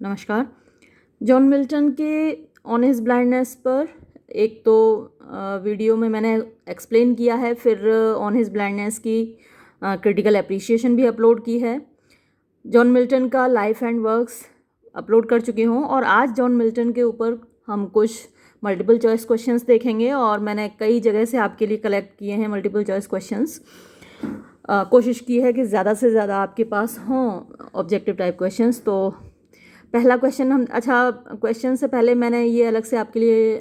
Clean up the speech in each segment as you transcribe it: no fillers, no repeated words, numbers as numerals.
नमस्कार। John Milton के on his blindness पर एक तो वीडियो में मैंने एक्सप्लेन किया है, फिर ऑन हिज ब्लाइंडनेस की क्रिटिकल एप्रिसिएशन भी अपलोड की है। जॉन मिल्टन का लाइफ एंड वर्क्स अपलोड कर चुकी हूँ और आज जॉन मिल्टन के ऊपर हम कुछ मल्टीपल चॉइस क्वेश्चंस देखेंगे और मैंने कई जगह से आपके लिए कलेक्ट किए हैं मल्टीपल चॉइस क्वेश्चंस। कोशिश की है कि ज़्यादा से ज़्यादा आपके पास हों ऑब्जेक्टिव टाइप क्वेश्चंस। तो पहला क्वेश्चन क्वेश्चन से पहले मैंने ये अलग से आपके लिए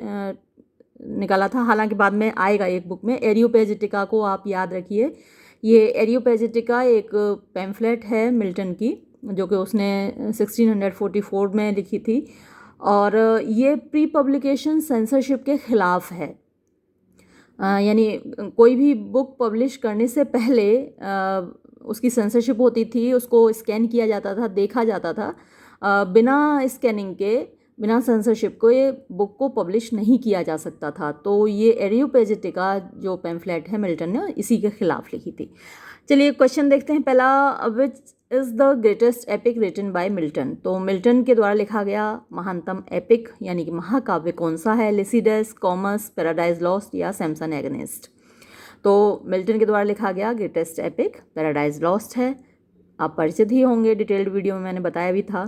निकाला था, हालांकि बाद में आएगा एक बुक में। एरियोपेजिटिका को आप याद रखिए। ये एरियोपेजिटिका एक पैम्फलेट है मिल्टन की, जो कि उसने 1644 में लिखी थी और ये प्री पब्लिकेशन सेंसरशिप के ख़िलाफ़ है। यानी कोई भी बुक पब्लिश करने से पहले उसकी सेंसरशिप होती थी, उसको स्कैन किया जाता था, देखा जाता था। बिना स्कैनिंग के, बिना सेंसरशिप को ये बुक को पब्लिश नहीं किया जा सकता था। तो ये एरियोपेजिटिका जो पैम्फलेट है मिल्टन ने इसी के खिलाफ लिखी थी। चलिए क्वेश्चन देखते हैं। पहला, which is the greatest epic written by Milton. तो मिल्टन के द्वारा लिखा गया महानतम एपिक यानी कि महाकाव्य कौन सा है? लिसिडस, कॉमस, पैराडाइज लॉस्ट या सैमसन एगनिस्ट। तो मिल्टन के द्वारा लिखा गया ग्रेटेस्ट एपिक पैराडाइज लॉस्ट है। आप परिचित ही होंगे, डिटेल्ड वीडियो में मैंने बताया भी था।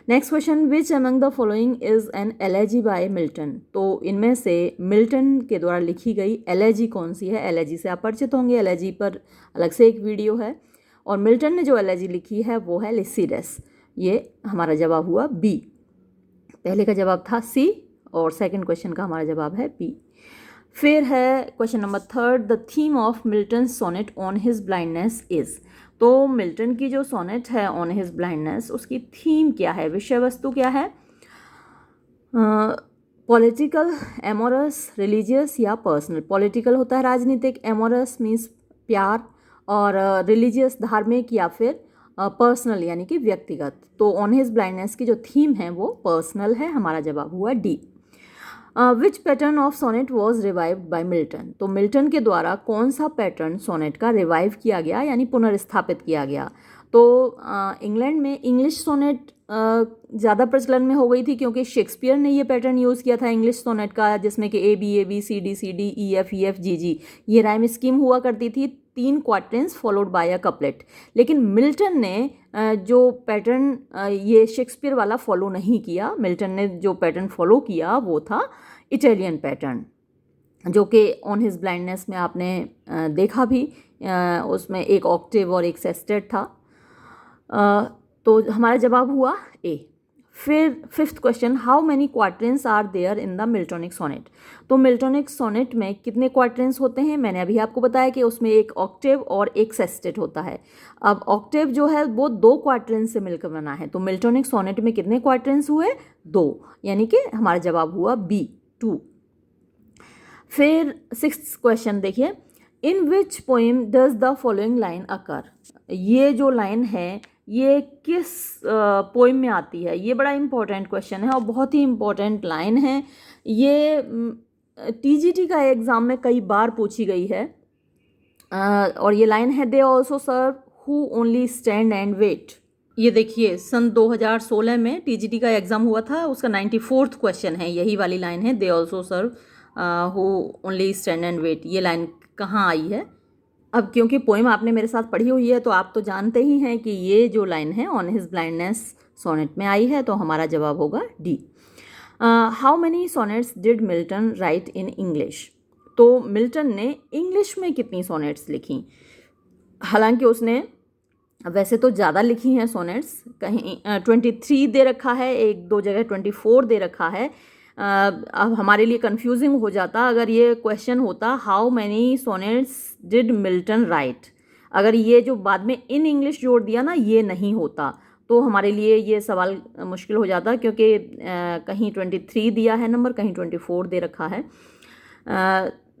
Next question, which among the following is an elegy by Milton. तो इनमें से मिल्टन के द्वारा लिखी गई एलेजी कौन सी है? एलेजी से आप परिचित होंगे, एलेजी पर अलग से एक वीडियो है और मिल्टन ने जो एलेजी लिखी है वो है लिसिडस। ये हमारा जवाब हुआ बी। पहले का जवाब था सी और सेकंड क्वेश्चन का हमारा जवाब है बी। फिर है question number third, the theme of Milton sonnet on his blindness is. तो मिल्टन की जो सोनेट है ऑन हिज ब्लाइंडनेस, उसकी थीम क्या है, विषय वस्तु क्या है? पॉलिटिकल, एमोरस, रिलीजियस या पर्सनल। पॉलिटिकल होता है राजनीतिक, एमोरस मीन्स प्यार और रिलीजियस धार्मिक या फिर पर्सनल यानी कि व्यक्तिगत। तो ऑन हिज ब्लाइंडनेस की जो थीम है वो पर्सनल है। हमारा जवाब हुआ D. Which pattern of sonnet was revived by Milton. तो मिल्टन के द्वारा कौन सा पैटर्न सोनेट का रिवाइव किया गया यानी पुनर्स्थापित किया गया? तो इंग्लैंड में इंग्लिश सोनेट ज़्यादा प्रचलन में हो गई थी क्योंकि शेक्सपियर ने ये पैटर्न यूज़ किया था इंग्लिश सोनेट का, जिसमें कि A B C D E F G ये राइम स्कीम हुआ करती थी, 3 quatrains followed by a couplet. लेकिन मिल्टन ने जो पैटर्न ये शेक्सपियर वाला फॉलो नहीं किया। मिल्टन ने जो पैटर्न फॉलो किया वो था इटालियन पैटर्न, जो कि ऑन हिज ब्लाइंडनेस में आपने देखा भी। उसमें एक ऑक्टेव और एक सेस्टेट था। तो हमारा जवाब हुआ ए। फिर fifth question, how many quatrains are there in the Miltonic sonnet. तो मिल्टोनिक सोनेट में कितने क्वार्टेंस होते हैं? मैंने अभी आपको बताया कि उसमें एक ऑक्टेव और एक सेस्टेट होता है। अब ऑक्टेव जो है वो 2 क्वार्टेंस से मिलकर बना है। तो मिल्टोनिक सोनेट में कितने क्वार्टेंस हुए? 2, यानी कि हमारा जवाब हुआ बी 2। फिर सिक्स्थ क्वेश्चन देखिए, in which poem does the following line occur. ये जो लाइन है ये किस पोएम में आती है? ये बड़ा इंपॉर्टेंट क्वेश्चन है और बहुत ही इंपॉर्टेंट लाइन है। ये टीजीटी का एग्ज़ाम में कई बार पूछी गई है और ये लाइन है, they also serve who only stand and wait. ये देखिए सन 2016 में टीजीटी का एग्ज़ाम हुआ था, उसका 94th क्वेश्चन है, यही वाली लाइन है, they also serve who only stand and wait. ये लाइन कहाँ आई है? अब क्योंकि पोइम आपने मेरे साथ पढ़ी हुई है तो आप तो जानते ही हैं कि ये जो लाइन है ऑन हिज ब्लाइंडनेस सोनेट में आई है। तो हमारा जवाब होगा D. How many sonnets did Milton right in English. तो मिल्टन ने इंग्लिश में कितनी सोनेट्स लिखी? हालांकि उसने वैसे तो ज़्यादा लिखी हैं सोनेट्स, कहीं 23 दे रखा है, एक दो जगह 24 दे रखा है। अब हमारे लिए कंफ्यूजिंग हो जाता अगर ये क्वेश्चन होता how many sonnets did Milton right. अगर ये जो बाद में इन इंग्लिश जोड़ दिया ना, ये नहीं होता तो हमारे लिए ये सवाल मुश्किल हो जाता, क्योंकि कहीं 23 दिया है नंबर, कहीं 24 दे रखा है।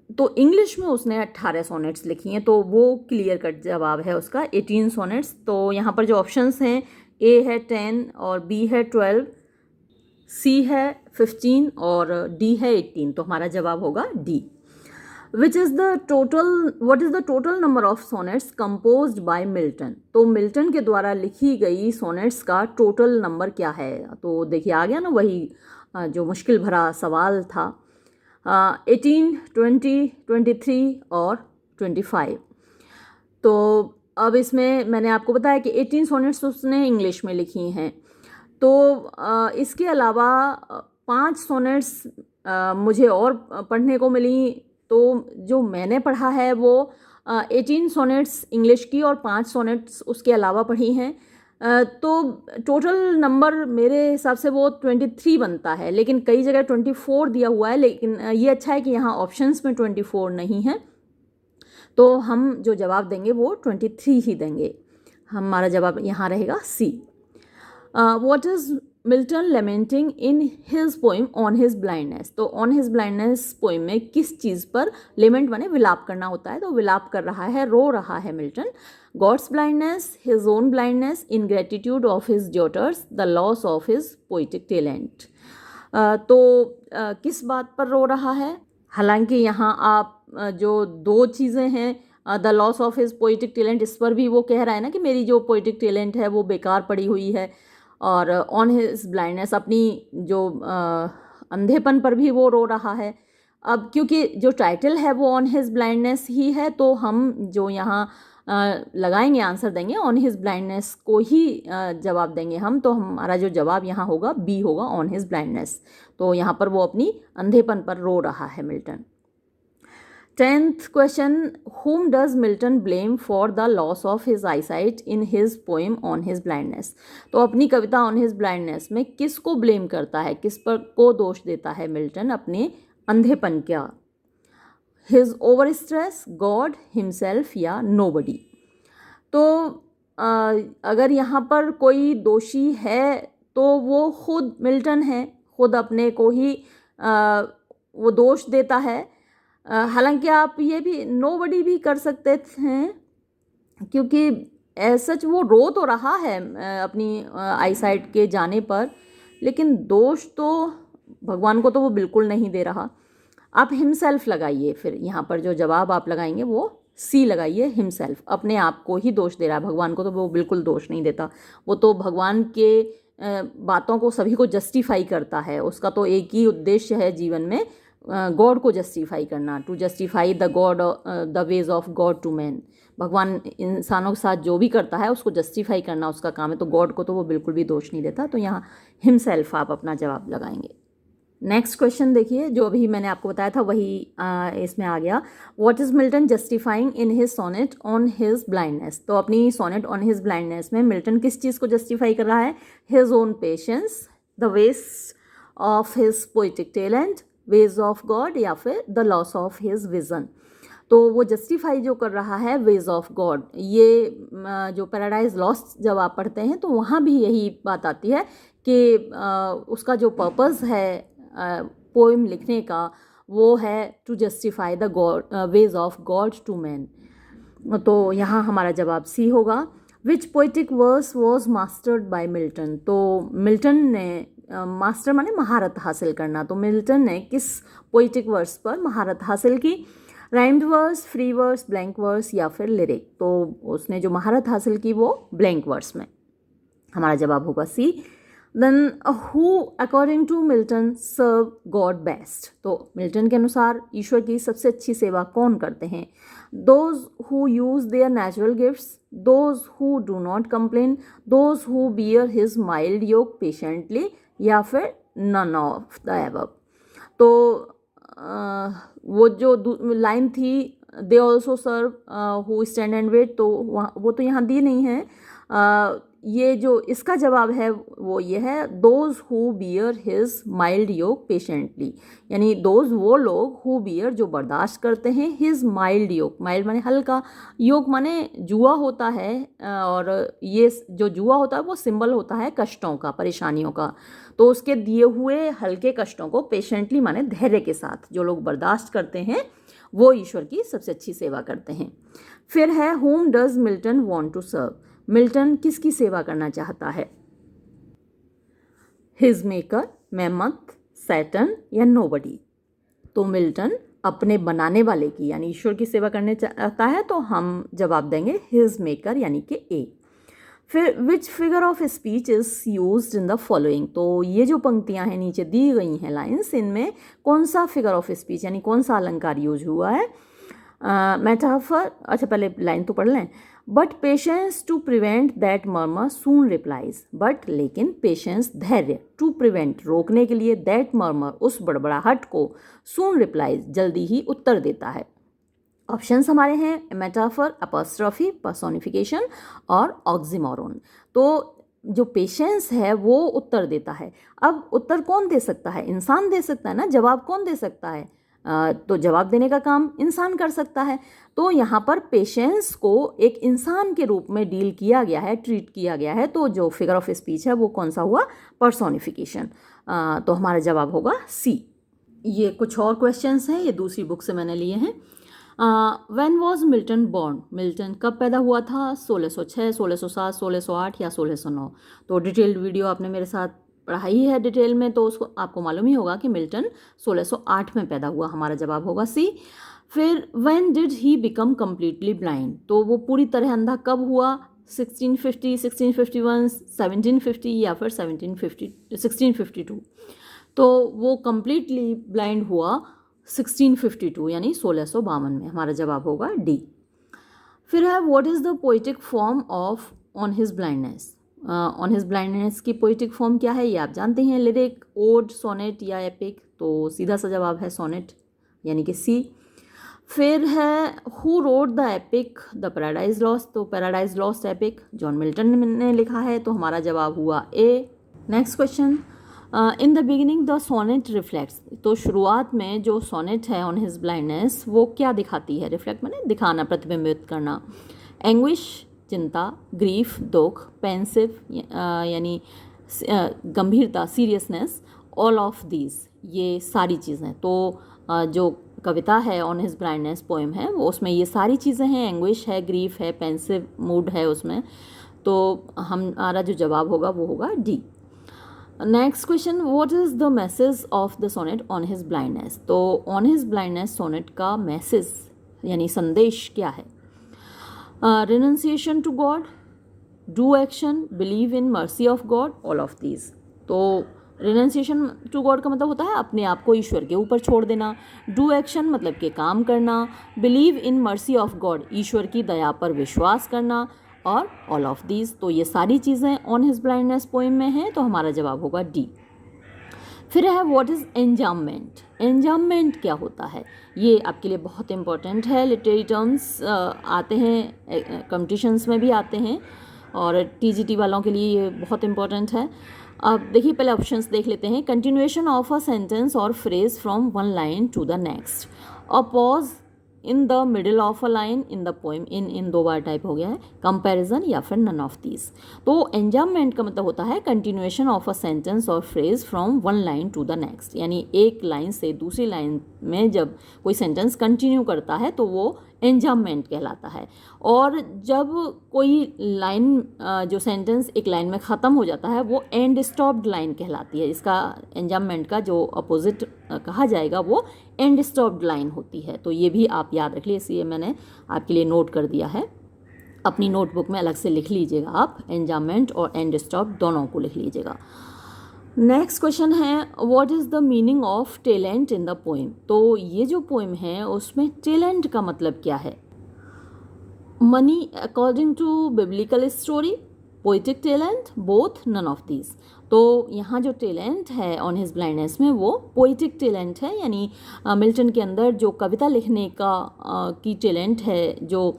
तो इंग्लिश में उसने 18 सोनेट्स लिखी हैं, तो वो क्लियर कट जवाब है उसका 18 सोनेट्स। तो यहाँ पर जो ऑप्शंस हैं, ए है 10 और बी है 12, सी है 15 और डी है 18। तो हमारा जवाब होगा D. Which is the total what is the total number of sonnets composed bye Milton. तो मिल्टन के द्वारा लिखी गई सोनेट्स का टोटल नंबर क्या है। तो देखिए आ गया ना वही जो मुश्किल भरा सवाल था। 18, 20, 23 और 25। तो अब इसमें मैंने आपको बताया कि 18 सोनेट्स उसने इंग्लिश में लिखी हैं। तो इसके अलावा 5 सोनेट्स मुझे और पढ़ने को मिली। तो जो मैंने पढ़ा है वो 18 सोनेट्स इंग्लिश की और 5 सोनेट्स उसके अलावा पढ़ी हैं। तो टोटल नंबर मेरे हिसाब से वो 23 बनता है, लेकिन कई जगह 24 दिया हुआ है। लेकिन ये अच्छा है कि यहाँ ऑप्शंस में 24 नहीं है, तो हम जो जवाब देंगे वो 23 ही देंगे। हमारा जवाब यहाँ रहेगा सी। What is Milton lamenting in his poem on his blindness? तो on his blindness poem में किस चीज़ पर lament माने विलाप करना होता है। तो विलाप कर रहा है, रो रहा है Milton. God's blindness, his own blindness, ingratitude of his daughters, the loss of his poetic talent। तो किस बात पर रो रहा है। हालांकि यहाँ आप जो दो चीज़ें हैं, the loss of his poetic talent, इस पर भी वो कह रहा है ना कि मेरी जो पोइटिक टैलेंट है वो बेकार पड़ी हुई है। और ऑन हिज ब्लाइंडनेस, अपनी जो अंधेपन पर भी वो रो रहा है। अब क्योंकि जो टाइटल है वो ऑन हिज ब्लाइंडनेस ही है, तो हम जो यहाँ लगाएंगे आंसर देंगे ऑन हिज ब्लाइंडनेस को ही जवाब देंगे हम। तो हमारा जो जवाब यहाँ होगा बी होगा, ऑन हिज ब्लाइंडनेस। तो यहाँ पर वो अपनी अंधेपन पर रो रहा है Milton. 10th question, whom does Milton blame for the loss of his eyesight in his poem on his blindness? तो अपनी कविता on his blindness में किसको ब्लेम करता है, किस पर को दोष देता है मिल्टन अपने अंधेपन का। His overstress, God, himself या nobody। तो अगर यहाँ पर कोई दोषी है तो वो खुद मिल्टन है, खुद अपने को ही वो दोष देता है। हालांकि आप ये भी नोबडी भी कर सकते हैं, क्योंकि सच वो रो तो रहा है अपनी आईसाइट के जाने पर, लेकिन दोष तो भगवान को तो वो बिल्कुल नहीं दे रहा। आप हिमसेल्फ लगाइए, फिर यहाँ पर जो जवाब आप लगाएंगे वो सी लगाइए, हिमसेल्फ। अपने आप को ही दोष दे रहा है, भगवान को तो वो बिल्कुल दोष नहीं देता। वो तो भगवान के बातों को सभी को जस्टिफाई करता है। उसका तो एक ही उद्देश्य है जीवन में, गॉड को जस्टिफाई करना, to justify the God the ways of God to man. भगवान इंसानों के साथ जो भी करता है उसको जस्टिफाई करना उसका काम है, तो गॉड को तो वो बिल्कुल भी दोष नहीं देता। तो यहाँ हिमसेल्फ आप अपना जवाब लगाएंगे। नेक्स्ट क्वेश्चन देखिए, जो अभी मैंने आपको बताया था वही इसमें आ गया। What is Milton justifying in his sonnet on his blindness? तो अपनी सोनेट ऑन हिज ब्लाइंडनेस में मिल्टन किस चीज़ को जस्टिफाई कर रहा है? His own patience, the waste of his poetic talent, ways of God, या फिर the loss of his vision. तो वो जस्टिफाई जो कर रहा है वेज ऑफ गॉड। ये जो पैराडाइज लॉस्ट जब आप पढ़ते हैं तो वहाँ भी यही बात आती है कि उसका जो पर्पस है पोएम लिखने का वो है to justify the God ways of God to man. तो यहाँ हमारा जवाब सी होगा। Which poetic verse was mastered by Milton? तो मिल्टन ने मास्टर माने महारत हासिल करना, तो मिल्टन ने किस पोइटिक वर्स पर महारत हासिल की? Rhymed verse, free verse, blank verse या फिर लिरिक? तो उसने जो महारत हासिल की वो ब्लैंक वर्स में। हमारा जवाब होगा C. Then who according to Milton serve God best? तो मिल्टन के अनुसार ईश्वर की सबसे अच्छी सेवा कौन करते हैं? Those who use their natural gifts, those who do not complain, those who bear his mild yoke patiently, या फिर नन ऑफ द एबव। तो वो जो लाइन थी they also serve who stand and wait, तो वो तो यहाँ दी नहीं है। ये जो इसका जवाब है वो ये है, those who bear his mild yoke patiently, यानी दोज वो लोग हु बियर जो बर्दाश्त करते हैं हिज माइल्ड योक। माइल्ड माने हल्का, योक माने जुआ होता है, और ये जो जुआ होता है वो सिंबल होता है कष्टों का, परेशानियों का। तो उसके दिए हुए हल्के कष्टों को पेशेंटली माने धैर्य के साथ जो लोग बर्दाश्त करते हैं वो ईश्वर की सबसे अच्छी सेवा करते हैं। फिर है whom does Milton want to serve? Milton किसकी सेवा करना चाहता है? हिज मेकर, मैमथ, सैटर्न या नोबडी? तो मिल्टन अपने बनाने वाले की यानी ईश्वर की सेवा करने चाहता है तो हम जवाब देंगे हिज मेकर यानी कि ए। फिर which figure of speech is used in the following, तो ये जो पंक्तियां हैं नीचे दी गई हैं लाइन्स, इनमें कौन सा फिगर ऑफ स्पीच यानी कौन सा अलंकार यूज हुआ है। मेटाफर, अच्छा पहले लाइन तो पढ़ लें। But patience to prevent that murmur soon replies, but लेकिन पेशेंस धैर्य, टू प्रिवेंट रोकने के लिए, दैट मर्मर उस बड़बड़ाहट को, सून रिप्लाइज जल्दी ही उत्तर देता है। ऑप्शंस हमारे हैं मेटाफर, अपॉस्ट्रॉफी, पर्सोनिफिकेशन और ऑक्सीमोरन। तो जो पेशेंस है वो उत्तर देता है। अब उत्तर कौन दे सकता है, इंसान दे सकता है ना, जवाब कौन दे सकता है, तो जवाब देने का काम इंसान कर सकता है। तो यहाँ पर पेशेंस को एक इंसान के रूप में डील किया गया है, ट्रीट किया गया है, तो जो फिगर ऑफ स्पीच है वो कौन सा हुआ, पर्सोनिफिकेशन। तो हमारा जवाब होगा सी। ये कुछ और क्वेश्चंस हैं, ये दूसरी बुक से मैंने लिए हैं। When was Milton born, Milton कब पैदा हुआ था, 1606, 1607, 1608 या 1609। तो डिटेल्ड वीडियो आपने मेरे साथ पढ़ाई है डिटेल में, तो उसको आपको मालूम ही होगा कि मिल्टन 1608 में पैदा हुआ, हमारा जवाब होगा सी। फिर when did he become completely blind, तो वो पूरी तरह अंधा कब हुआ, 1650, 1651, 1750 या फिर 1652। तो वो कम्प्लीटली ब्लाइंड हुआ 1652 यानी 1652 में, हमारा जवाब होगा डी। फिर है what is the poetic form of on his blindness, on his blindness की पोइटिक फॉर्म क्या है ये आप जानते हैं, लिरिक, ओड, सोनेट या एपिक। तो सीधा सा जवाब है सोनेट यानी कि सी। फिर है who wrote the epic the Paradise Lost, तो Paradise Lost epic John Milton ने लिखा है, तो हमारा जवाब हुआ A. Next question, in the beginning the sonnet reflects, तो शुरुआत में जो सोनेट है ऑन हिज ब्लाइंडनेस वो क्या दिखाती है, रिफ्लेक्ट मैंने दिखाना, प्रतिबिंबित करना। एंग्विश चिंता, ग्रीफ दुख, पेंसिव यानी गंभीरता सीरियसनेस, ऑल ऑफ दीज ये सारी चीज़ें। तो जो कविता है ऑन हिज ब्लाइंडनेस पोएम है वो उसमें ये सारी चीज़ें हैं, एंग्विश है, ग्रीफ है, पेंसिव मूड है उसमें। तो हमारा जो जवाब होगा वो होगा D. Next question, what is the message of the sonnet on his blindness, तो ऑन हिज ब्लाइंडनेस सोनेट का मैसेज यानी संदेश क्या है। Renunciation to God, do action, believe in mercy of God, all of these. तो renunciation to God का मतलब होता है अपने आप को ईश्वर के ऊपर छोड़ देना, डू एक्शन मतलब कि काम करना, believe in mercy of God ईश्वर की दया पर विश्वास करना, और ऑल ऑफ दीज। तो ये सारी चीज़ें ऑन हिज ब्लाइंडनेस पोएम में हैं, तो हमारा जवाब होगा डी। फिर है व्हाट इज़ एंजाममेंट, एंजाममेंट क्या होता है, ये आपके लिए बहुत इंपॉर्टेंट है, लिटरेरी टर्म्स आते हैं, कॉम्पिटिशन्स में भी आते हैं, और टीजीटी वालों के लिए ये बहुत इंपॉर्टेंट है। अब देखिए पहले ऑप्शंस देख लेते हैं। कंटिन्यूएशन ऑफ अ सेंटेंस और phrase from one line to the next, a pause in the middle of a line in the poem, इन दो बार टाइप हो गया है, कंपैरिजन या फिर नन ऑफ दीज। तो एंजाममेंट का मतलब होता है कंटिन्यूएशन ऑफ अ सेंटेंस और phrase from one line to the next, यानी एक लाइन से दूसरी लाइन में जब कोई सेंटेंस कंटिन्यू करता है तो वो एंजाममेंट कहलाता है। और जब कोई लाइन जो सेंटेंस एक लाइन में ख़त्म हो जाता है वो एंड स्टॉप्ड लाइन कहलाती है। इसका एंजाममेंट का जो अपोजिट कहा जाएगा वो एंड स्टॉप्ड लाइन होती है। तो ये भी आप याद रख लीजिए, इसलिए मैंने आपके लिए नोट कर दिया है, अपनी नोटबुक में अलग से लिख लीजिएगा आप, एंजाममेंट और एंड स्टॉप दोनों को लिख लीजिएगा। नेक्स्ट क्वेश्चन है what is the meaning of talent in the poem, तो ये जो पोएम है उसमें टैलेंट का मतलब क्या है। Money according to biblical story, poetic talent, both, none of these. तो यहाँ जो टैलेंट है ऑन हिज ब्लाइंडनेस में वो पोइटिक टैलेंट है, यानी मिल्टन के अंदर जो कविता लिखने का की टैलेंट है, जो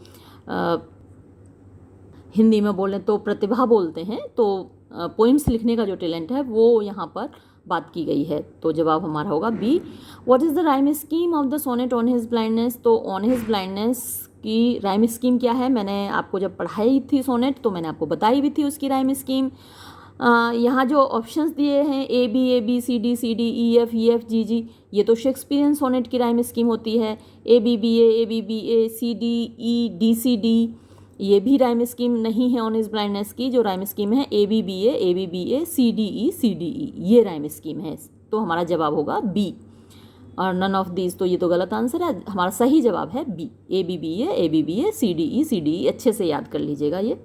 हिंदी में बोलें तो प्रतिभा बोलते हैं, तो पोइम्स लिखने का जो टैलेंट है वो यहाँ पर बात की गई है। तो जवाब हमारा होगा B. What is the rhyme scheme of the sonnet on his blindness, तो ऑन हिज ब्लाइंडनेस की राइम स्कीम क्या है, मैंने आपको जब पढ़ाई थी सोनेट तो मैंने आपको बताई भी थी उसकी राइम स्कीम। यहाँ जो ऑप्शंस दिए हैं A B C D E F G, ये तो शेक्सपियरियन सोनेट की राइम स्कीम होती है। A B B A C D E D C D, ये भी राइम स्कीम नहीं है ऑन हिज ब्लाइंडनेस की। जो राइम स्कीम है A B B A C D E, ये राइम स्कीम है। तो हमारा जवाब होगा बी। और नन ऑफ दीज, तो ये तो गलत आंसर है। हमारा सही जवाब है बी, ए बी बी है, ए बी बी है, सी डी ई, अच्छे से याद कर लीजिएगा ये।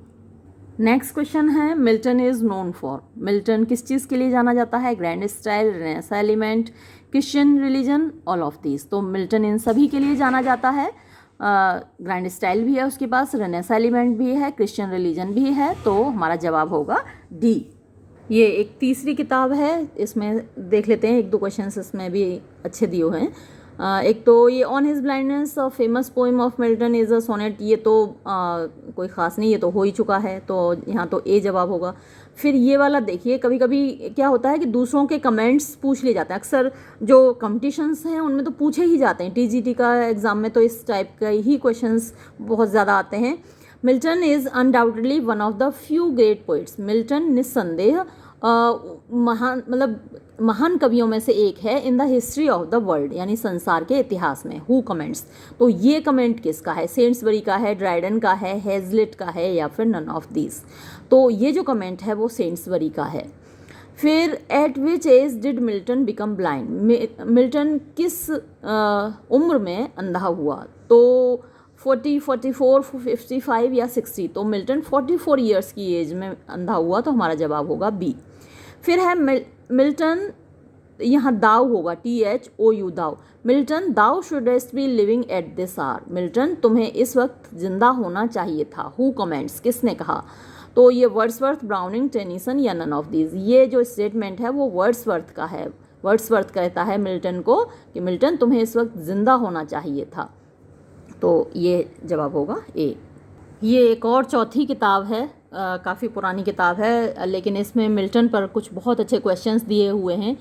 नेक्स्ट क्वेश्चन है, Milton is known for. Milton किस चीज़ के लिए जाना जाता है? Grand style, renaissance element, Christian religion, all of these. तो मिल्टन इन सभी के लिए जाना जाता है। ग्रैंड स्टाइल भी है उसके पास, रेनेसां एलिमेंट भी है, क्रिश्चियन रिलीजन भी है, तो हमारा जवाब होगा डी। ये एक तीसरी किताब है, इसमें देख लेते हैं, एक दो क्वेश्चंस इसमें भी अच्छे दिए हुए हैं। एक तो ये on his blindness, famous poem of Milton is a sonnet, ये तो कोई ख़ास नहीं, ये तो हो ही चुका है, तो यहाँ तो ए जवाब होगा। फिर ये वाला देखिए, कभी कभी क्या होता है कि दूसरों के कमेंट्स पूछ लिए जाते हैं, अक्सर जो कॉम्पिटिशन्स हैं उनमें तो पूछे ही जाते हैं, टीजीटी का एग्ज़ाम में तो इस टाइप का ही क्वेश्चंस बहुत ज़्यादा आते हैं। Milton is undoubtedly one of the few great poets. Milton निस्संदेह महान कवियों में से एक है in the history of the world, यानी संसार के इतिहास में। हु कमेंट्स, तो ये कमेंट किसका है? सेंट्सबरी का है, ड्राइडन का है, हेजलिट का है, या फिर नन ऑफ दीज। तो ये जो कमेंट है वो सेंट्सबरी का है। फिर at which age did Milton become blind, Milton किस उम्र में अंधा हुआ? तो 40, 44, 55 या 60। तो मिल्टन 44 ईयर्स की एज में अंधा हुआ, तो हमारा जवाब होगा बी। फिर है मिल्टन, यहाँ दाव होगा, THOU thou. Milton thou shouldst be living at this hour, Milton तुम्हें इस वक्त जिंदा होना चाहिए था। हु कमेंट्स, किसने कहा? तो ये वर्ड्सवर्थ, ब्राउनिंग, टेनिसन या नन ऑफ दीज। ये जो स्टेटमेंट है वो वर्ड्सवर्थ का है। वर्ड्सवर्थ कहता है मिल्टन को कि मिल्टन तुम्हें इस वक्त जिंदा होना चाहिए था, तो ये जवाब होगा ए। ये एक और चौथी किताब है, काफ़ी पुरानी किताब है, लेकिन इसमें मिल्टन पर कुछ बहुत अच्छे क्वेश्चंस दिए हुए हैं,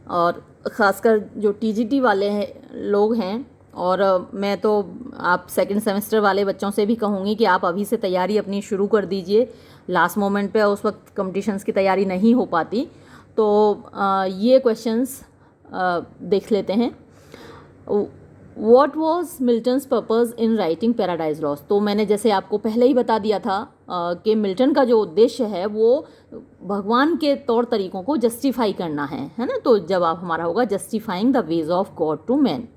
और ख़ासकर जो TGT वाले लोग हैं, और मैं तो आप सेकंड सेमेस्टर वाले बच्चों से भी कहूँगी कि आप अभी से तैयारी अपनी शुरू कर दीजिए। लास्ट मोमेंट पे उस वक्त कॉम्पिटिशन्स की तैयारी नहीं हो पाती। तो ये क्वेश्चंस देख लेते हैं। What was Milton's purpose in writing paradise Lost? तो मैंने जैसे आपको पहले ही बता दिया था कि मिल्टन का जो उद्देश्य है वो भगवान के तौर तरीक़ों को जस्टिफाई करना है ना, तो जवाब हमारा होगा justifying the ways of God to man.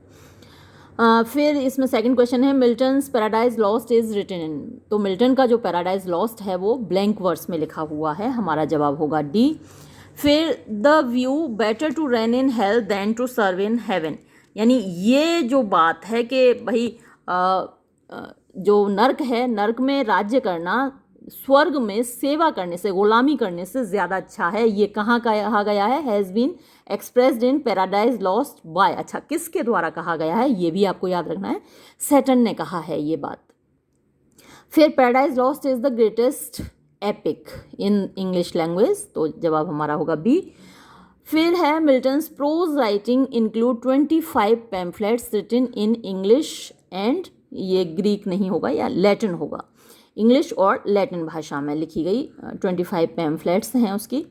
फिर इसमें सेकंड क्वेश्चन है, Milton's Paradise Lost is written in. तो मिल्टन का जो पैराडाइज लॉस्ट है वो ब्लैंक वर्स में लिखा हुआ है, हमारा जवाब होगा डी। फिर the view better to reign in hell than to serve in heaven, यानी ये जो बात है कि भाई जो नर्क है, नर्क में राज्य करना स्वर्ग में सेवा करने से, गुलामी करने से ज़्यादा अच्छा है। ये कहाँ कहा गया है? Has been expressed in Paradise Lost by. अच्छा, किसके द्वारा कहा गया है ये भी आपको याद रखना है, सैटर्न ने कहा है ये बात। फिर Paradise Lost is the greatest epic in English language, तो जवाब हमारा होगा बी। फिर है Milton's prose writing include 25 pamphlets written in English and, ये ग्रीक नहीं होगा या लैटिन होगा, इंग्लिश और लैटिन भाषा में लिखी गई 25 पैम्फलेट्स हैं उसकी।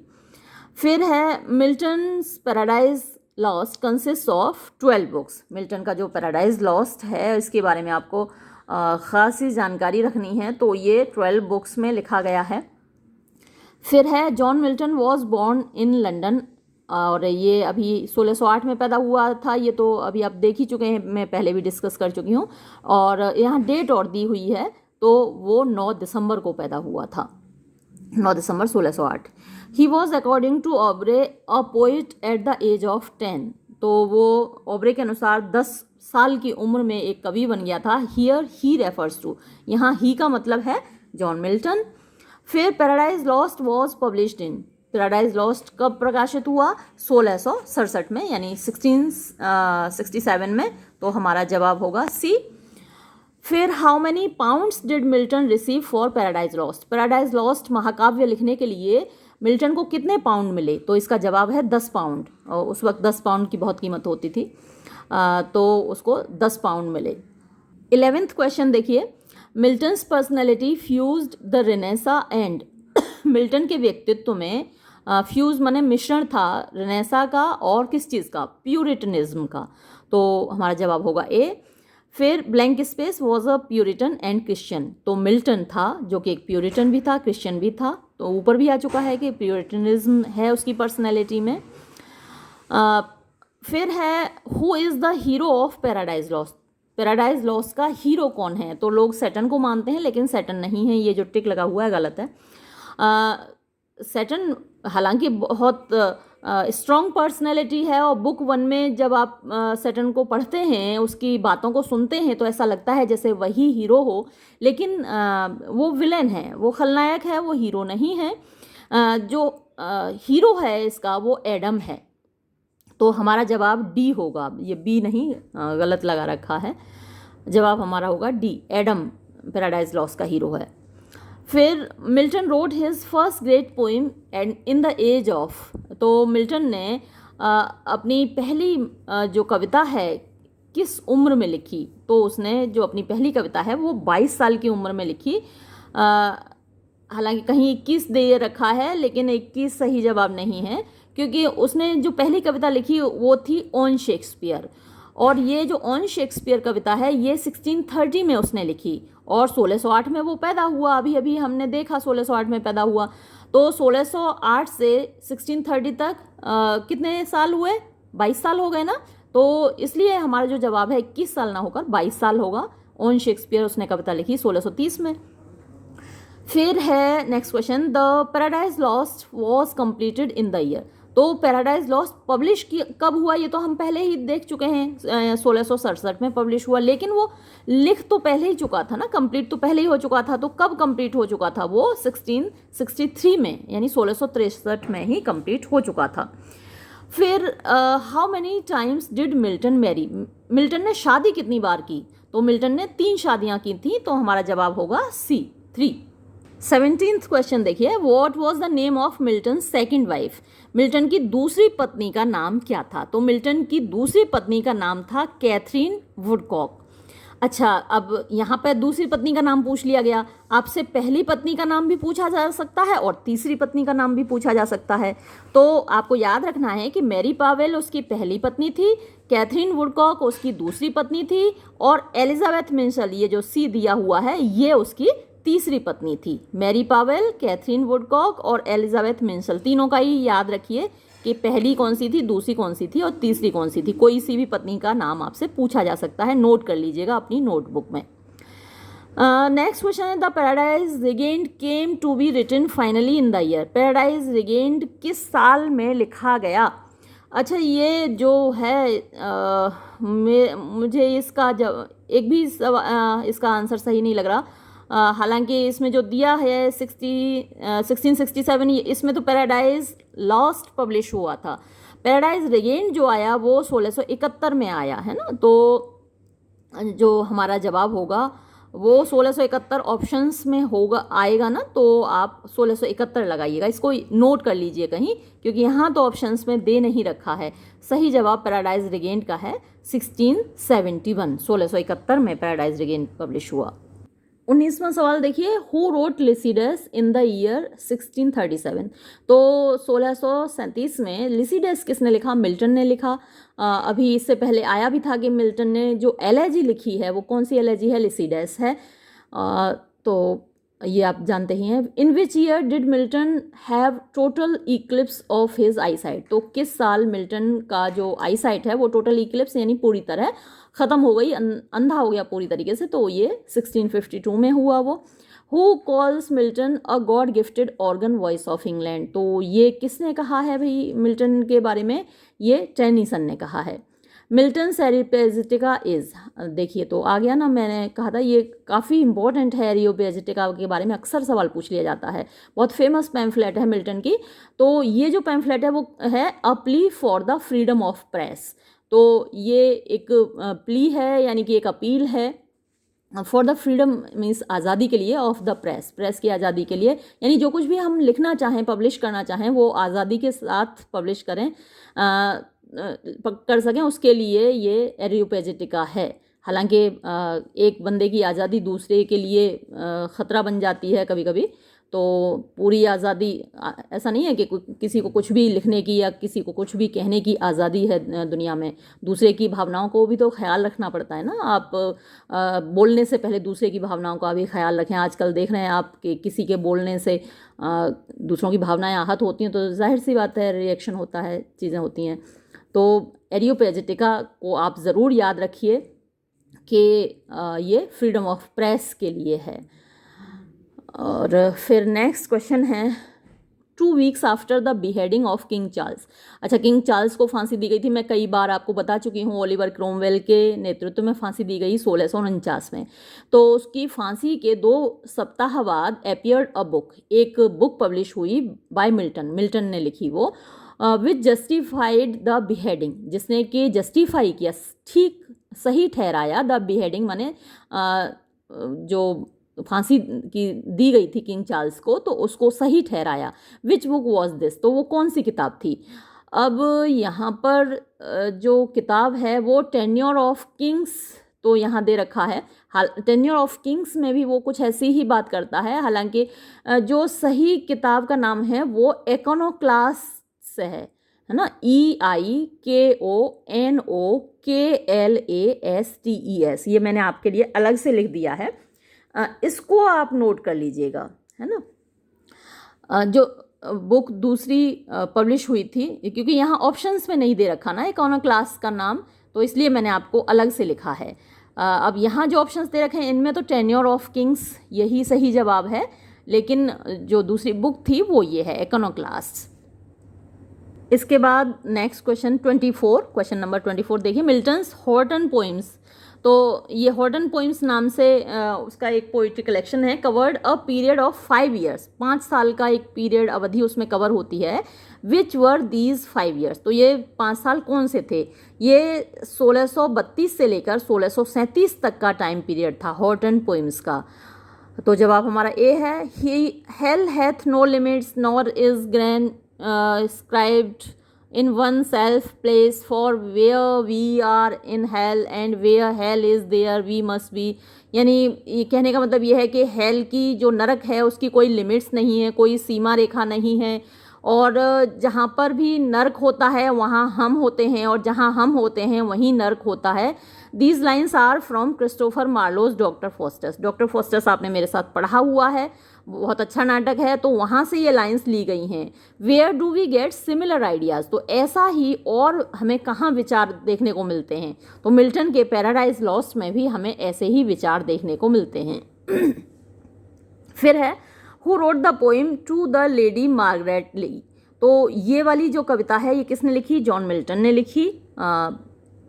फिर है Milton's Paradise lost consist of 12 books. Milton का जो पैराडाइज लॉस्ट है इसके बारे में आपको ख़ासी जानकारी रखनी है, तो ये 12 बुक्स में लिखा गया है। फिर है John Milton was born in London, और ये अभी 1608 में पैदा हुआ था, ये तो अभी आप देख ही चुके हैं, मैं पहले भी डिस्कस कर चुकी हूँ, और यहाँ डेट और दी हुई है, तो वो 9 दिसंबर को पैदा हुआ था, 9 दिसंबर 1608। He was according to Aubrey a poet at the age of 10, तो वो ऑब्रे के अनुसार 10 साल की उम्र में एक कवि बन गया था। हियर ही रेफर्स टू, यहाँ ही का मतलब है जॉन मिल्टन। फिर Paradise lost was published in, Paradise lost कब प्रकाशित हुआ? 1667 में, यानी 1667 में, तो हमारा जवाब होगा सी। फिर how many pounds did Milton receive for paradise lost? Paradise lost महाकाव्य लिखने के लिए मिल्टन को कितने पाउंड मिले? तो इसका जवाब है 10 पाउंड, और उस वक्त 10 पाउंड की बहुत कीमत होती थी, तो उसको 10 पाउंड मिले। 11th क्वेश्चन देखिए, Milton's personality fused the renaissance and. Milton के व्यक्तित्व में फ्यूज माने मिश्रण था रेनेसां का और किस चीज़ का? प्यूरिटनिज्म का, तो हमारा जवाब होगा ए। फिर blank space was a Puritan and Christian, तो मिल्टन था जो कि एक प्यूरिटन भी था, क्रिश्चियन भी था, तो ऊपर भी आ चुका है कि प्यूरिटनिज्म है उसकी पर्सनैलिटी में। फिर है who is the hero of paradise lost. Paradise Lost का हीरो कौन है? तो लोग सैटर्न को मानते हैं, लेकिन सैटर्न नहीं है, ये जो टिक लगा हुआ है गलत है। सैटर्न हालांकि बहुत स्ट्रॉन्ग पर्सनैलिटी है, और बुक 1 में जब आप सैटर्न को पढ़ते हैं, उसकी बातों को सुनते हैं, तो ऐसा लगता है जैसे वही हीरो हो, लेकिन वो विलेन है, वो खलनायक है, वो हीरो नहीं है। जो हीरो है इसका वो एडम है। तो हमारा जवाब डी होगा, ये बी नहीं गलत लगा रखा है, जवाब हमारा होगा डी, एडम पैराडाइज लॉस्ट का हीरो है। फिर Milton wrote his first great poem and in the age of. तो मिल्टन ने अपनी पहली जो कविता है किस उम्र में लिखी? तो उसने जो अपनी पहली कविता है वो 22 साल की उम्र में लिखी। हालांकि कहीं 21 दे रखा है, लेकिन 21 सही जवाब नहीं है, क्योंकि उसने जो पहली कविता लिखी वो थी ऑन शेक्सपियर, और ये जो ऑन शेक्सपियर कविता है ये 1630 में उसने लिखी, और 1608 में वो पैदा हुआ। अभी अभी हमने देखा 1608 में पैदा हुआ, तो 1608 से 1630 तक कितने साल हुए? 22 साल हो गए ना। तो इसलिए हमारा जो जवाब है 21 साल ना होकर 22 साल होगा। ऑन शेक्सपियर उसने कविता लिखी 1630 में। फिर है next question, the Paradise lost was completed in the year. तो पैराडाइज लॉस्ट पब्लिश कब हुआ? ये तो हम पहले ही देख चुके हैं, 1667 में पब्लिश हुआ, लेकिन वो लिख तो पहले ही चुका था ना, कंप्लीट तो पहले ही हो चुका था। तो कब कंप्लीट हो चुका था? वो 1663 में, यानी 1663 में ही कंप्लीट हो चुका था। फिर how many times did Milton marry? Milton ने शादी कितनी बार की? तो मिल्टन ने 3 शादियां की थी, तो हमारा जवाब होगा सी, 3। 17th क्वेश्चन देखिए, what was the name of Milton second wife? Milton की दूसरी पत्नी का नाम क्या था? तो मिल्टन की दूसरी पत्नी का नाम था कैथरीन वुडकॉक। अच्छा, अब यहाँ पर दूसरी पत्नी का नाम पूछ लिया गया, आपसे पहली पत्नी का नाम भी पूछा जा सकता है और तीसरी पत्नी का नाम भी पूछा जा सकता है। तो आपको याद रखना है कि मैरी पावेल उसकी पहली पत्नी थी, कैथरीन वुडकॉक उसकी दूसरी पत्नी थी, और एलिजाबेथ मिंशल, ये जो सी दिया हुआ है, ये उसकी तीसरी पत्नी थी। मैरी पावेल, कैथरीन वुडकॉक और एलिजाबेथ मिंशल, तीनों का ही याद रखिए कि पहली कौन सी थी, दूसरी कौन सी थी और तीसरी कौन सी थी। कोई सी भी पत्नी का नाम आपसे पूछा जा सकता है, नोट कर लीजिएगा अपनी नोटबुक में। नेक्स्ट क्वेश्चन है, the Paradise Regained came to be written finally in the year. Paradise Regained किस साल में लिखा गया? अच्छा, ये जो है मुझे इसका एक भी इसका आंसर सही नहीं लग रहा। हालांकि इसमें जो दिया है 1667, इसमें तो पैराडाइज लॉस्ट पब्लिश हुआ था। पैराडाइज रिगेन्ड जो आया वो 1671 में आया है ना। तो जो हमारा जवाब होगा वो 1671 ऑप्शंस में होगा, आएगा ना। तो आप 1671 लगाइएगा, इसको नोट कर लीजिए कहीं, क्योंकि यहाँ तो ऑप्शंस में दे नहीं रखा है। सही जवाब पैराडाइज रिगेन्ड का है 1671, 1671 में पैराडाइज रिगेन्ड पब्लिश हुआ। 19वां सवाल देखिए, who wrote Lycidas in the year 1637। तो 1637 में लिसिडस किसने लिखा? मिल्टन ने लिखा। अभी इससे पहले आया भी था कि मिल्टन ने जो एलेजी लिखी है वो कौन सी एलेजी है? लिसिडस है। तो ये आप जानते ही हैं। In which year did Milton have total eclipse of his eyesight. तो किस साल मिल्टन का जो आई साइट है वो टोटल इक्लिप्स यानी पूरी तरह ख़त्म हो गई, अंधा हो गया पूरी तरीके से, तो ये 1652 में हुआ वो। Who calls Milton a God gifted organ voice of England. तो ये किसने कहा है भाई मिल्टन के बारे में? ये टेनीसन ने कहा है। मिल्टन एरियोपेजिटिका इज, देखिए तो आ गया ना, मैंने कहा था ये काफ़ी इंपॉर्टेंट है। एरियोपेजिटिका के बारे में अक्सर सवाल पूछ लिया जाता है, बहुत फेमस पैम्फलेट है मिल्टन की। तो ये जो पैम्फलेट है वो है अ plea for the freedom of press. तो ये एक प्ली है, यानी कि एक अपील है फॉर द फ्रीडम, मीन्स आज़ादी के लिए, ऑफ द प्रेस, प्रेस की आज़ादी के लिए, यानी जो कुछ भी हम लिखना चाहें, पब्लिश करना चाहें, वो आज़ादी के साथ पब्लिश करें, कर सकें, उसके लिए ये एरियोपेजिटिका है। हालांकि एक बंदे की आज़ादी दूसरे के लिए ख़तरा बन जाती है कभी कभी। तो पूरी आज़ादी ऐसा नहीं है कि किसी को कुछ भी लिखने की या किसी को कुछ भी कहने की आज़ादी है दुनिया में। दूसरे की भावनाओं को भी तो ख्याल रखना पड़ता है ना। आप बोलने से पहले दूसरे की भावनाओं का भी ख्याल रखें। आजकल देख रहे हैं आप कि किसी के बोलने से दूसरों की भावनाएं आहत होती हैं, तो जाहिर सी बात है रिएक्शन होता है, चीज़ें होती हैं। तो एरियोपेजिटिका को आप ज़रूर याद रखिए कि ये फ्रीडम ऑफ प्रेस के लिए है। और फिर नेक्स्ट क्वेश्चन है 2 weeks after the beheading of king Charles. अच्छा, किंग चार्ल्स को फांसी दी गई थी, मैं कई बार आपको बता चुकी हूँ। ओलिवर क्रोमवेल के नेतृत्व में फांसी दी गई 1649 में। तो उसकी फांसी के 2 सप्ताह बाद अपीयर्ड अ बुक, एक बुक पब्लिश हुई बाय मिल्टन ने लिखी वो, विच जस्टिफाइड द बिहेडिंग, जिसने कि जस्टिफाई किया, ठीक सही ठहराया, द बिहेडिंग माने जो फांसी की दी गई थी किंग चार्ल्स को, तो उसको सही ठहराया। विच बुक वॉज दिस, तो वो कौन सी किताब थी। अब यहाँ पर जो किताब है वो टेन्योर ऑफ किंग्स, तो यहाँ दे रखा है। टेन्योर ऑफ किंग्स में भी वो कुछ ऐसी ही बात करता है, हालांकि जो सही किताब का नाम है वो इकोनोक्लास्ट है ना, EIKONOKLASTES, ये मैंने आपके लिए अलग से लिख दिया है, इसको आप नोट कर लीजिएगा, है ना। जो बुक दूसरी पब्लिश हुई थी, क्योंकि यहाँ ऑप्शंस में नहीं दे रखा ना इकोनोक्लास्ट का नाम, तो इसलिए मैंने आपको अलग से लिखा है। अब यहाँ जो ऑप्शंस दे रखे हैं इनमें तो टेन्योर ऑफ किंग्स यही सही जवाब है, लेकिन जो दूसरी बुक थी वो ये है इकोनोक्लास्ट। इसके बाद नेक्स्ट क्वेश्चन 24, क्वेश्चन नंबर 24 देखिए, मिल्टन्स हॉर्टन पोइम्स। तो ये हॉर्टन पोइम्स नाम से उसका एक पोइट्री कलेक्शन है, covered a period of 5 years, 5 साल का एक पीरियड अवधि उसमें कवर होती है। विच वर दीज 5 ईयर्स, तो ये 5 साल कौन से थे। ये 1632 से लेकर 1637 तक का टाइम पीरियड था हॉर्टन पोइम्स का। तो जवाब हमारा ए है। He hell hath no limits nor is grand scribed in oneself place, for where we are in hell and where hell is there we must be। यानी ये कहने का मतलब ये है कि हेल की जो नरक है उसकी कोई लिमिट्स नहीं है, कोई सीमा रेखा नहीं है, और जहाँ पर भी नर्क होता है वहाँ हम होते हैं, और जहाँ हम होते हैं वहीं नर्क होता है। These lines are from Christopher Marlowe's doctor Faustus. Doctor Faustus आपने मेरे साथ पढ़ा हुआ है, बहुत अच्छा नाटक है, तो वहाँ से ये लाइन्स ली गई हैं। Where do we get similar ideas, तो ऐसा ही और हमें कहाँ विचार देखने को मिलते हैं, तो मिल्टन के पैराडाइज लॉस्ट में भी हमें ऐसे ही विचार देखने को मिलते हैं। फिर है who wrote the poem to the Lady Margaret Ley. तो ये वाली जो कविता है ये किसने लिखी, जॉन मिल्टन ने लिखी।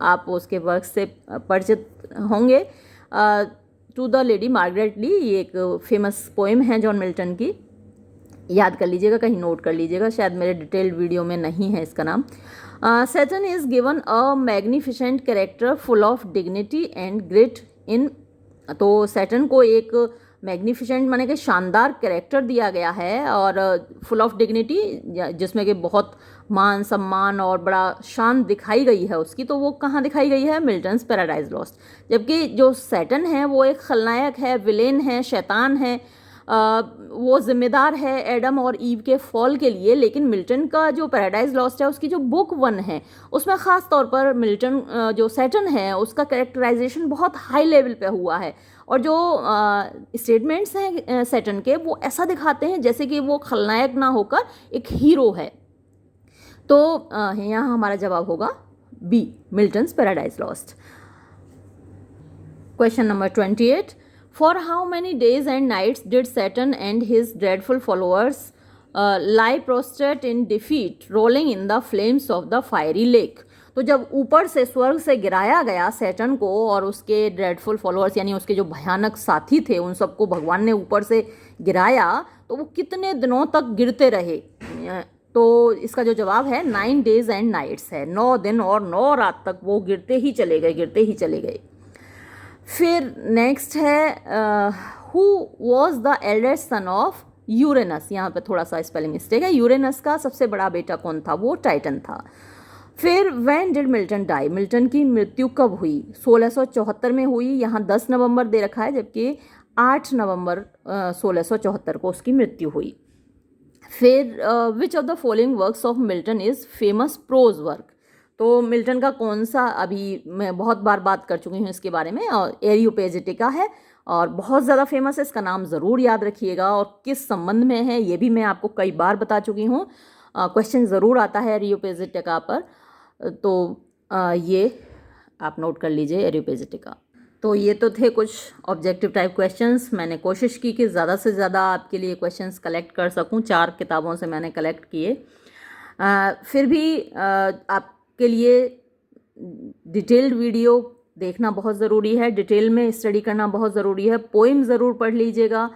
आप उसके वर्क से परिचित होंगे। टू द लेडी मार्गरेट ली ये एक फेमस पोइम है जॉन मिल्टन की, याद कर लीजिएगा, कहीं नोट कर लीजिएगा, शायद मेरे डिटेल्ड वीडियो में नहीं है इसका नाम। Saturn is given a magnificent character full of dignity and grit in. तो सैटर्न को एक मैग्निफिसेंट माने कि शानदार कैरेक्टर दिया गया है, और फुल ऑफ डिग्निटी जिसमें कि बहुत मान सम्मान और बड़ा शान दिखाई गई है उसकी, तो वो कहाँ दिखाई गई है, मिल्टन्स पैराडाइज लॉस्ट। जबकि जो सैटर्न है वो एक खलनायक है, विलेन है, शैतान है, वो जिम्मेदार है एडम और ईव के फॉल के लिए। लेकिन मिल्टन का जो पैराडाइज लॉस्ट है उसकी जो बुक 1 है उसमें ख़ास तौर पर मिल्टन जो सैटर्न है उसका कैरेक्टराइजेशन बहुत हाई लेवल पे हुआ है, और जो स्टेटमेंट्स हैं सैटर्न के वो ऐसा दिखाते हैं जैसे कि वो खलनायक ना होकर एक हीरो है। तो यहाँ हमारा जवाब होगा B, Milton's Paradise Lost. Question number 28, For how many days and nights did Saturn and his dreadful followers lie prostrate in defeat, rolling in the flames of the fiery lake? तो जब ऊपर से स्वर्ग से गिराया गया सैटर्न को और उसके ड्रेडफुल फॉलोअर्स यानी उसके जो भयानक साथी थे उन सबको भगवान ने ऊपर से गिराया, तो वो कितने दिनों तक गिरते रहे। तो इसका जो जवाब है 9 days and nights है, 9 दिन और 9 रात तक वो गिरते ही चले गए, गिरते ही चले गए। फिर नेक्स्ट है who was the eldest son of Uranus. यहाँ पे थोड़ा सा स्पेलिंग मिस्टेक है, यूरेनस का सबसे बड़ा बेटा कौन था, वो टाइटन था। फिर when did Milton die, Milton की मृत्यु कब हुई, 1674 में हुई, यहाँ 10 नवंबर दे रखा है, जबकि 8 नवंबर 1674 को उसकी मृत्यु हुई। फिर which of the following works of Milton is famous prose work. तो मिल्टन का कौन सा, अभी मैं बहुत बार बात कर चुकी हूँ इसके बारे में, और एरियोपेजिटिका है और बहुत ज़्यादा फेमस है, इसका नाम ज़रूर याद रखिएगा, और किस संबंध में है ये भी मैं आपको कई बार बता चुकी हूँ, क्वेश्चन ज़रूर आता है एरियोपेजिटिका पर। तो ये आप नोट कर लीजिए एरियोपेजिटिका। तो ये तो थे कुछ ऑब्जेक्टिव टाइप क्वेश्चंस। मैंने कोशिश की कि ज़्यादा से ज़्यादा आपके लिए क्वेश्चंस कलेक्ट कर सकूं, 4 किताबों से मैंने कलेक्ट किए। फिर भी आपके लिए डिटेल्ड वीडियो देखना बहुत ज़रूरी है, डिटेल में स्टडी करना बहुत ज़रूरी है। पोइम ज़रूर पढ़ लीजिएगा,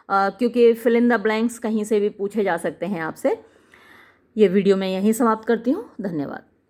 क्योंकि फिल इन द ब्लैंक्स कहीं से भी पूछे जा सकते हैं आपसे। ये वीडियो मैं यहीं समाप्त करती हूँ। धन्यवाद।